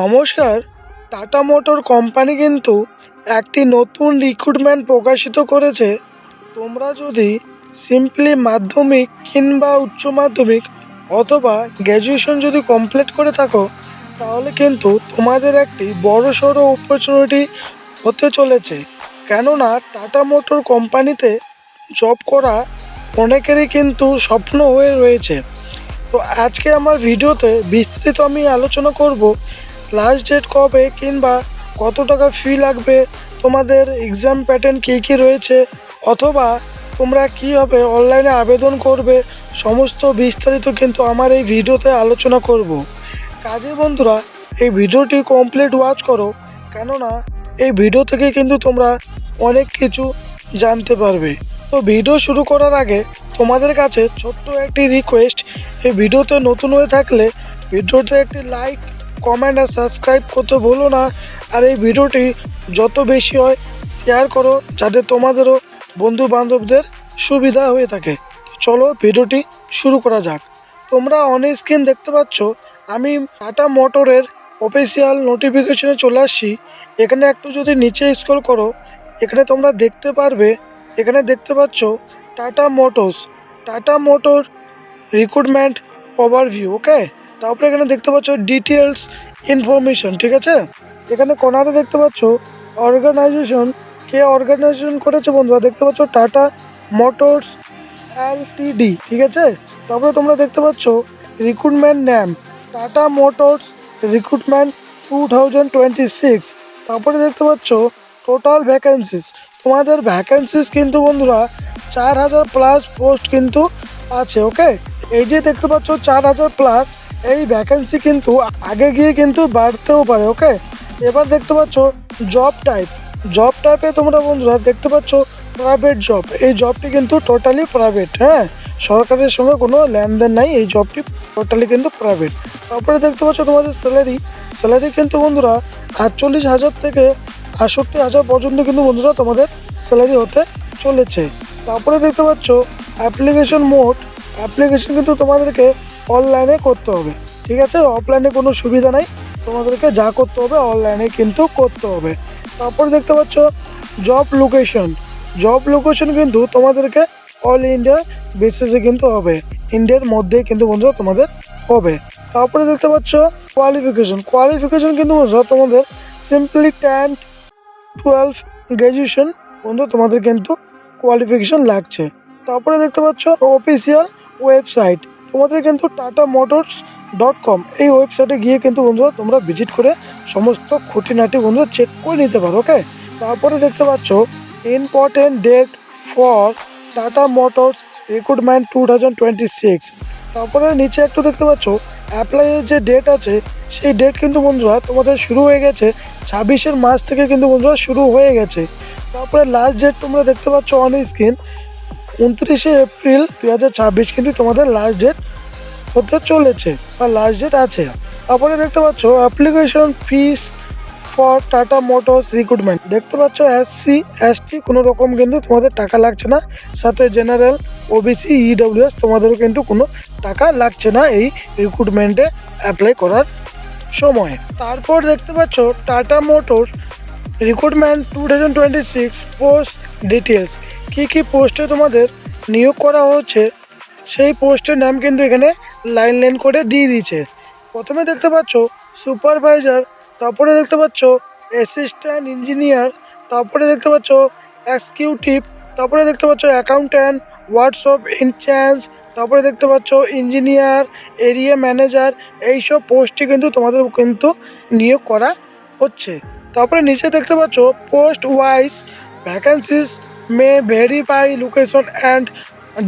নমস্কার। Tata motor company কিন্তু একটি নতুন রিক্রুটমেন্ট প্রকাশিত করেছে। তোমরা যদি সিম্পলি মাধ্যমিক কিংবা উচ্চ মাধ্যমিক অথবা গ্র্যাজুয়েশন যদি কমপ্লিট করে থাকো, তাহলে কিন্তু তোমাদের একটি বড়সড় অপরচুনিটি হতে চলেছে। কেননা টাটা মোটর কোম্পানিতে জব করা অনেকেরই কিন্তু স্বপ্ন হয়ে রয়েছে। তো আজকে আমার ভিডিওতে বিস্তারিত আমি আলোচনা করব লাস্ট ডেট কবে কিংবা কত টাকা ফি লাগবে, তোমাদের এক্সাম প্যাটার্ন কী কী রয়েছে, অথবা তোমরা কীভাবে অনলাইনে আবেদন করবে, সমস্ত বিস্তারিত কিন্তু আমার এই ভিডিওতে আলোচনা করব। কাজে বন্ধুরা, এই ভিডিওটি কমপ্লিট ওয়াচ করো, কেননা এই ভিডিও থেকে কিন্তু তোমরা অনেক কিছু জানতে পারবে। তো ভিডিও শুরু করার আগে তোমাদের কাছে ছোট্ট একটি রিকোয়েস্ট, এই ভিডিওতে নতুন হয়ে থাকলে ভিডিওতে একটি লাইক, কমেন্ট আর সাবস্ক্রাইব করতে ভুলো না। আর এই ভিডিওটি যত বেশি হয় শেয়ার করো, যাতে তোমাদেরও বন্ধু বান্ধবদের সুবিধা হয়ে থাকে। তো চলো ভিডিওটি শুরু করা যাক। তোমরা অন স্ক্রিন দেখতে পাচ্ছ, আমি টাটা মোটরের অফিসিয়াল নোটিফিকেশনে চলে আসছি। এখানে একটু যদি নিচে স্ক্রল করো, এখানে তোমরা দেখতে পারবে, এখানে দেখতে পাচ্ছ টাটা মোটর রিক্রুটমেন্ট ওভারভিউ। ওকে, তারপরে এখানে দেখতে পাচ্ছ ডিটেলস ইনফরমেশন, ঠিক আছে। এখানে কর্নারে দেখতে পাচ্ছ অর্গানাইজেশন, কে অর্গানাইজেশন করেছে বন্ধুরা, দেখতে পাচ্ছ টাটা মোটরস এলটিডি, ঠিক আছে। তারপরে তোমরা দেখতে পাচ্ছ recruitment name tata Motors recruitment 2026। তারপরে দেখতে পাচ্ছ টোটাল ভ্যাকেন্সিস, তোমাদের ভ্যাকেন্সিস কিন্তু বন্ধুরা 4000 প্লাস পোস্ট কিন্তু আছে। ওকে, এই যে দেখতে পাচ্ছ 4000 প্লাস, এই ভ্যাকেন্সি কিন্তু আগে গিয়ে কিন্তু বাড়তেও পারে। ওকে, এবার দেখতে পাচ্ছ জব টাইপে তোমরা বন্ধুরা দেখতে পাচ্ছ প্রাইভেট জব। এই জবটি কিন্তু টোটালি প্রাইভেট, হ্যাঁ, সরকারের সঙ্গে কোনো লেনদেন নাই, এই জবটি টোটালি কিন্তু প্রাইভেট। তারপরে দেখতে পাচ্ছ তোমাদের স্যালারি কিন্তু বন্ধুরা 48,000 থেকে 68,000 পর্যন্ত কিন্তু বন্ধুরা তোমাদের স্যালারি হতে চলেছে। তারপরে দেখতে পাচ্ছ অ্যাপ্লিকেশন মোড, অ্যাপ্লিকেশন কিন্তু তোমাদেরকে অনলাইনে করতে হবে, ঠিক আছে। অফলাইনে কোনো সুবিধা নাই, তোমাদেরকে যা করতে হবে অনলাইনে কিন্তু করতে হবে। তারপরে দেখতে পাচ্ছ জব লোকেশন কিন্তু তোমাদেরকে অল ইন্ডিয়া বেসিসে কিন্তু হবে, ইন্ডিয়ার মধ্যেই কিন্তু বন্ধুরা তোমাদের হবে। তারপরে দেখতে পাচ্ছ কোয়ালিফিকেশন কিন্তু বন্ধুরা তোমাদের সিম্পলি 10-12 গ্র্যাজুয়েশন বন্ধু তোমাদের কিন্তু কোয়ালিফিকেশন লাগছে। তারপরে দেখতে পাচ্ছ অফিসিয়াল ওয়েবসাইট, তোমাদের কিন্তু TATAMotors.com, এই ওয়েবসাইটে গিয়ে কিন্তু বন্ধুরা তোমরা ভিজিট করে সমস্ত খুঁটিনাটি বন্ধুরা চেক করে নিতে পারো। ওকে, তারপরে দেখতে পাচ্ছ important date for Tata Motors recruitment 2026। তারপরে নিচে একটু দেখতে পাচ্ছ অ্যাপ্লাইয়ের যে ডেট আছে, সেই ডেট কিন্তু বন্ধুরা তোমাদের শুরু হয়ে গেছে 26 মার্চ থেকে কিন্তু বন্ধুরা শুরু হয়ে গেছে। তারপরে লাস্ট ডেট তোমরা দেখতে পাচ্ছ অন স্ক্রিন 29 এপ্রিল 2026 কিন্তু তোমাদের লাস্ট ডেট হতে চলেছে বা লাস্ট ডেট আছে। তারপরে দেখতে পাচ্ছ application fees for Tata Motors recruitment, দেখতে পাচ্ছ SC ST কোনো রকম কিন্তু তোমাদের টাকা লাগছে না, সাথে জেনারেল OBC EWS তোমাদেরও কিন্তু কোনো টাকা লাগছে না এই রিক্রুটমেন্টে অ্যাপ্লাই করার সময়। তারপর দেখতে পাচ্ছ Tata motor recruitment 2026 post details, কী পোস্টে তোমাদের নিয়োগ করা হচ্ছে সেই পোস্টের নাম কিন্তু এখানে লাইন করে দিয়ে দিয়েছে। প্রথমে দেখতে পাচ্ছ সুপারভাইজার, তারপরে দেখতে পাচ্ছ অ্যাসিস্ট্যান্ট ইঞ্জিনিয়ার, তারপরে দেখতে পাচ্ছ এক্সিকিউটিভ, তারপরে দেখতে পাচ্ছ অ্যাকাউন্ট্যান্ট, হোয়াটসঅ্যাপ ইনচার্জ, তারপরে দেখতে পাচ্ছ ইঞ্জিনিয়ার, এরিয়া ম্যানেজার, এইসব পোস্টে কিন্তু তোমাদের কিন্তু নিয়োগ করা হচ্ছে। তারপরে নিচে দেখতে পাচ্ছ post wise vacancies may vary by location and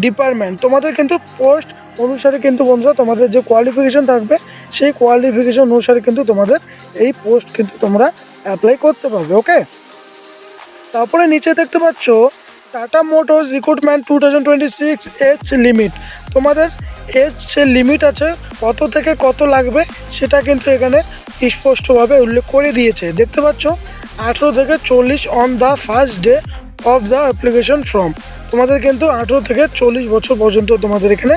department, তোমাদের কিন্তু পোস্ট অনুসারে কিন্তু বন্ধুরা তোমাদের যে কোয়ালিফিকেশন থাকবে সেই কোয়ালিফিকেশন অনুসারে কিন্তু তোমাদের এই পোস্ট কিন্তু তোমরা অ্যাপ্লাই করতে পারবে। ওকে, তারপরে নিচে দেখতে পাচ্ছ Tata Motors recruitment 2026 age limit, তোমাদের এজ যে লিমিট আছে কত থেকে কত লাগবে সেটা কিন্তু এখানে স্পষ্টভাবে উল্লেখ করে দিয়েছে। দেখতে পাচ্ছ 18 থেকে 40 on the first day of the application form, তোমাদের কিন্তু 18 থেকে 40 বছর পর্যন্ত তোমাদের এখানে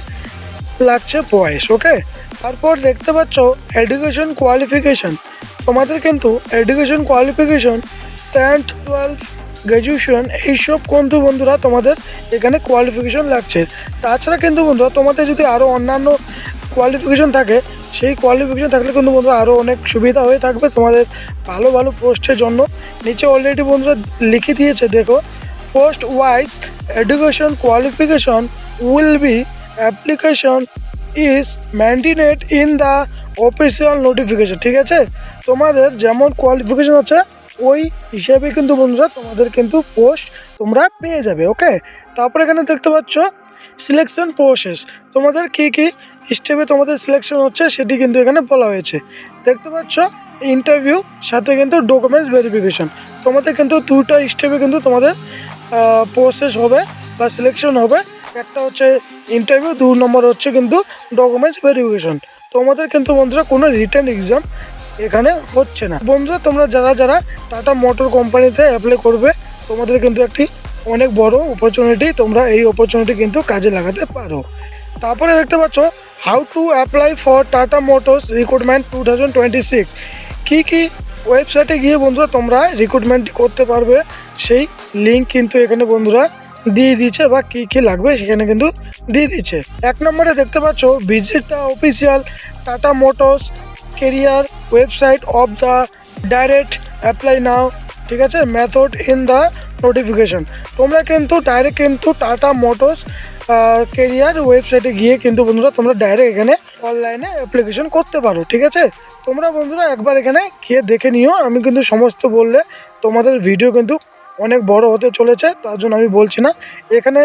লাগছে বয়স। ওকে, তারপর দেখতে পাচ্ছ এডুকেশন কোয়ালিফিকেশান, তোমাদের কিন্তু education qualification 10th 12th graduation এইসব কিন্তু বন্ধুরা তোমাদের এখানে কোয়ালিফিকেশন লাগছে। তাছাড়া কিন্তু বন্ধুরা তোমাদের যদি আরও অন্যান্য কোয়ালিফিকেশন থাকে, সেই কোয়ালিফিকেশন থাকলে কিন্তু বন্ধুরা আরও অনেক সুবিধা হয়ে থাকবে তোমাদের ভালো ভালো পোস্টের জন্য। নিচে অলরেডি বন্ধুরা লিখে দিয়েছে, দেখো, post wise education qualification will be application is maintained in the official notification. ঠিক আছে, তোমাদের যেমন কোয়ালিফিকেশন আছে ওই হিসেবে কিন্তু বন্ধুরা তোমাদের কিন্তু পোস্ট তোমরা পেয়ে যাবে। ওকে, তারপর এখানে দেখতে পাচ্ছ সিলেকশন প্রসেস, তোমাদের কী কী স্টেপে তোমাদের সিলেকশন হচ্ছে সেটি কিন্তু এখানে বলা হয়েছে। দেখতে পাচ্ছ ইন্টারভিউ সাথে কিন্তু ডকুমেন্টস ভেরিফিকেশন, তোমাদের কিন্তু দুটো স্টেপে কিন্তু তোমাদের প্রসেস হবে বা সিলেকশন হবে। একটা হচ্ছে ইন্টারভিউ, 2 নম্বর হচ্ছে কিন্তু ডকুমেন্টস ভেরিফিকেশন। তোমাদের কিন্তু বন্ধুরা কোনো রিটেন এক্সাম এখানে হচ্ছে না। বন্ধুরা তোমরা যারা যারা টাটা মোটর কোম্পানিতে অ্যাপ্লাই করবে, তোমাদের কিন্তু একটি অনেক বড় অপরচুনিটি, তোমরা এই অপরচুনিটি কিন্তু কাজে লাগাতে পারো। তারপরে দেখতে পাচ্ছ how to apply for Tata Motors recruitment 2026, কী কী ওয়েবসাইটে গিয়ে বন্ধুরা তোমরা রিক্রুটমেন্ট করতে পারবে সেই লিঙ্ক কিন্তু এখানে বন্ধুরা দিয়ে দিচ্ছে, বা কী কী লাগবে সেখানে কিন্তু দিয়ে দিচ্ছে। 1 নম্বরে দেখতে পাচ্ছ visit the official tata motors career website of the direct apply নাও। ঠিক আছে, মেথড ইন দ্য নোটিফিকেশন, তোমরা কিন্তু ডাইরেক্ট কিন্তু টাটা মোটরস কেরিয়ার ওয়েবসাইটে গিয়ে কিন্তু বন্ধুরা তোমরা ডাইরেক্ট এখানে অনলাইনে অ্যাপ্লিকেশন করতে পারো। ঠিক আছে, তোমরা বন্ধুরা একবার এখানে গিয়ে দেখে নিও। আমি কিন্তু সমস্ত বললে তোমাদের ভিডিও কিন্তু অনেক বড় হতে চলেছে, তার জন্য আমি বলছি না। এখানে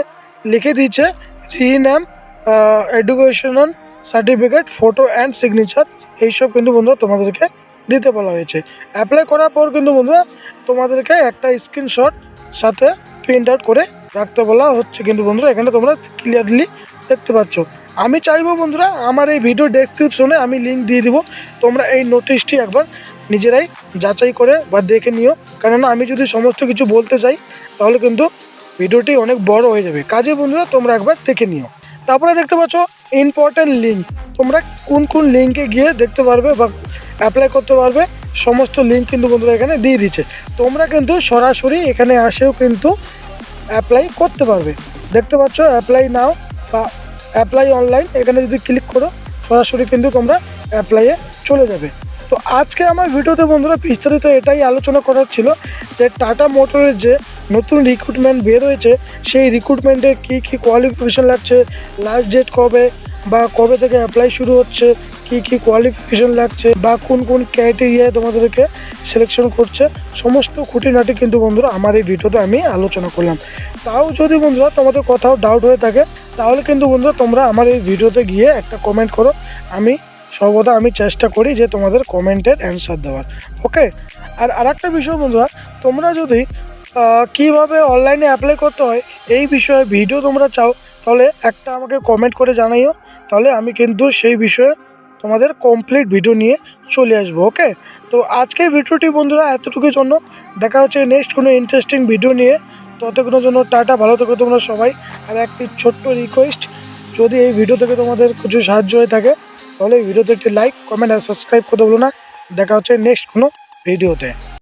লিখে দিচ্ছে rename educational certificate, photo and signature, এইসব কিন্তু বন্ধুরা তোমাদেরকে দিতে বলা হয়েছে। অ্যাপ্লাই করার পর কিন্তু বন্ধুরা তোমাদেরকে একটা স্ক্রিনশট সাথে প্রিন্ট আউট করে রাখতে বলা হচ্ছে। কিন্তু বন্ধুরা এখানে তোমরা ক্লিয়ারলি দেখতে পাচ্ছ। আমি চাইবো বন্ধুরা আমার এই ভিডিও ডেসক্রিপশনে আমি লিঙ্ক দিয়ে দিব, তোমরা এই নোটিশটি একবার নিজেরাই যাচাই করে বা দেখে নিও, কেননা আমি যদি সমস্ত কিছু বলতে চাই তাহলে কিন্তু ভিডিওটি অনেক বড় হয়ে যাবে। কাজে বন্ধুরা তোমরা একবার দেখে নিও। তারপরে দেখতে পাচ্ছ ইম্পর্ট্যান্ট লিঙ্ক, তোমরা কোন কোন লিঙ্কে গিয়ে দেখতে পারবে বা অ্যাপ্লাই করতে পারবে, সমস্ত লিঙ্ক কিন্তু বন্ধুরা এখানে দিয়ে দিচ্ছে। তোমরা কিন্তু সরাসরি এখানে আসেও কিন্তু অ্যাপ্লাই করতে পারবে। দেখতে পাচ্ছ অ্যাপ্লাই নাও বা অ্যাপ্লাই অনলাইন, এখানে যদি ক্লিক করো সরাসরি কিন্তু তোমরা অ্যাপ্লাইয়ে চলে যাবে। তো আজকে আমার ভিডিওতে বন্ধুরা বিস্তারিত এটাই আলোচনা করার ছিল যে টাটা মোটরের যে নতুন রিক্রুটমেন্ট বের হয়েছে সেই রিক্রুটমেন্টে কী কী কোয়ালিফিকেশান লাগছে, লাস্ট ডেট কবে বা কবে থেকে অ্যাপ্লাই শুরু হচ্ছে, কী কী কোয়ালিফিকেশান লাগছে বা কোন কোন ক্রাইটেরিয়ায় তোমাদেরকে সিলেকশন করছে, সমস্ত খুঁটিনাটি কিন্তু বন্ধুরা আমার এই ভিডিওতে আমি আলোচনা করলাম। তাও যদি বন্ধুরা তোমাদের কোথাও ডাউট হয়ে থাকে তাহলে কিন্তু বন্ধুরা তোমরা আমার এই ভিডিওতে গিয়ে একটা কমেন্ট করো, আমি সর্বদা আমি চেষ্টা করি যে তোমাদের কমেন্টের অ্যান্সার দেওয়ার। ওকে, আর আরেকটা বিষয় বন্ধুরা, তোমরা যদি কীভাবে অনলাইনে অ্যাপ্লাই করতে হয় এই বিষয়ে ভিডিও তোমরা চাও তাহলে একটা আমাকে কমেন্ট করে জানাইও, তাহলে আমি কিন্তু সেই বিষয়ে তোমাদের কমপ্লিট ভিডিও নিয়ে চলে আসবো। ওকে, তো আজকের ভিডিওটি বন্ধুরা এতটুকুর জন্য, দেখা হচ্ছে নেক্সট কোনো ইন্টারেস্টিং ভিডিও নিয়ে। ততক্ষণের জন্য টাটা, ভালো থেকো তোমরা সবাই। আর একটি ছোট্ট রিকোয়েস্ট, যদি এই ভিডিও থেকে তোমাদের কিছু সাহায্য হয়ে থাকে তাহলে এই ভিডিওতে একটি লাইক, কমেন্ট আর সাবস্ক্রাইব করতে বলো না। দেখা হচ্ছে নেক্সট কোনো ভিডিওতে।